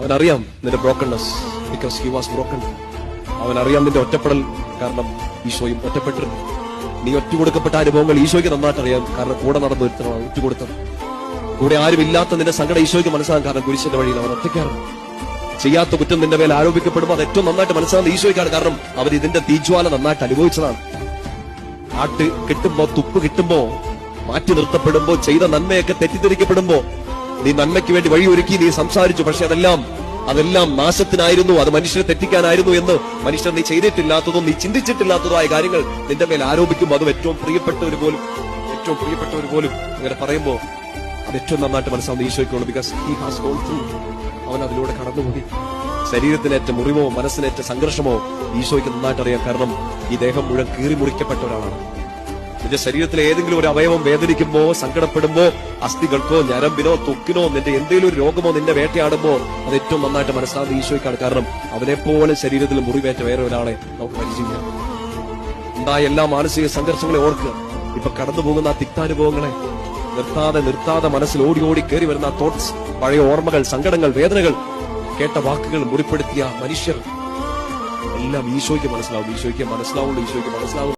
അവനറിയാം നിന്റെ brokenness, because he was broken. അവനറിയാം നിന്റെ ഒറ്റപ്പെടൽ, കാരണം ഈശോയും ഒറ്റപ്പെട്ടിരുന്നു. നീ ഒറ്റുകൊടുക്കപ്പെട്ട അനുഭവങ്ങൾ ഈശോയ്ക്ക് നന്നായിട്ട് അറിയാം, കാരണം കൂടെ നടന്നു വരുത്തണം ഒറ്റുകൊടുത്തത്. കൂടെ ആരുമില്ലാത്ത നിന്റെ സങ്കടം ഈശോയ്ക്ക് മനസ്സിലാകും, കാരണം കുരിശിന്റെ വഴിയിൽ അവൻ ഒറ്റയ്ക്കാണ്. ചെയ്യാത്ത കുറ്റം നിന്റെ മേൽ ആരോപിക്കപ്പെടുമ്പോൾ അത് ഏറ്റവും നന്നായിട്ട് മനസ്സിലാകുന്ന ഈശോയ്ക്കാണ്, കാരണം അവർ ഇതിന്റെ തീജ്വാല നന്നായിട്ട് അനുഭവിച്ചതാണ്. ആട്ട് കിട്ടുമ്പോ, തുപ്പ് കിട്ടുമ്പോ, മാറ്റി നിർത്തപ്പെടുമ്പോ, ചെയ്ത നന്മയൊക്കെ തെറ്റിദ്ധരിക്കപ്പെടുമ്പോ, നീ നന്മയ്ക്ക് വേണ്ടി വഴിയൊരുക്കി, നീ സംസാരിച്ചു, പക്ഷെ അതെല്ലാം നാശത്തിനായിരുന്നു, അത് മനുഷ്യരെ തെറ്റിക്കാനായിരുന്നു എന്ന് മനുഷ്യർ നീ ചെയ്തിട്ടില്ലാത്തതോ നീ ചിന്തിച്ചിട്ടില്ലാത്തതോ ആയ കാര്യങ്ങൾ നിന്റെ മേൽ ആരോപിക്കുമ്പോൾ അതും ഏറ്റവും പ്രിയപ്പെട്ടവർ പോലും ഇങ്ങനെ പറയുമ്പോ അത് ഏറ്റവും നന്നായിട്ട് മനസ്സിലാവുന്ന ഈശോയ്ക്കുള്ളൂ. Because he has gone through, അവൻ അതിലൂടെ കടന്നുപോയി. ശരീരത്തിനേറ്റ മുറിവോ മനസ്സിനേറ്റ സംഘർഷമോ ഈശോയ്ക്ക് നന്നായിട്ട് അറിയാം, കാരണം ഈ ദേഹം മുഴുവൻ കീറി മുറിക്കപ്പെട്ട ഒരാളാണ്. നിന്റെ ശരീരത്തിലെ ഏതെങ്കിലും ഒരു അവയവം വേദനിക്കുമ്പോ, സങ്കടപ്പെടുമ്പോ, അസ്ഥികൾക്കോ ഞരമ്പിനോ ത്വക്കിനോ നിന്റെ എന്തെങ്കിലും ഒരു രോഗമോ നിന്നെ വേട്ടയാടുമ്പോ അത് ഏറ്റവും നന്നായിട്ട് മനസ്സിലാവുന്ന ഈശോയ്ക്കാണ്, കാരണം അവനെപ്പോലെ ശരീരത്തിൽ മുറിവേറ്റ വേറെ ഒരാളെ നമുക്ക് പരിചയിക്കാം. ഉണ്ടായ എല്ലാ മാനസിക സംഘർഷങ്ങളെ ഓർക്കുക. ഇപ്പൊ കടന്നുപോകുന്ന ആ തിക്താനുഭവങ്ങളെ നിർത്താതെ മനസ്സിൽ ഓടി കയറി വരുന്ന തോട്ട്സ്, പഴയ ഓർമ്മകൾ, സങ്കടങ്ങൾ, വേദനകൾ, കേട്ട വാക്കുകൾ, മുറിപ്പെടുത്തിയ മനുഷ്യർ എല്ലാം ഈശോയ്ക്ക് മനസ്സിലാവും.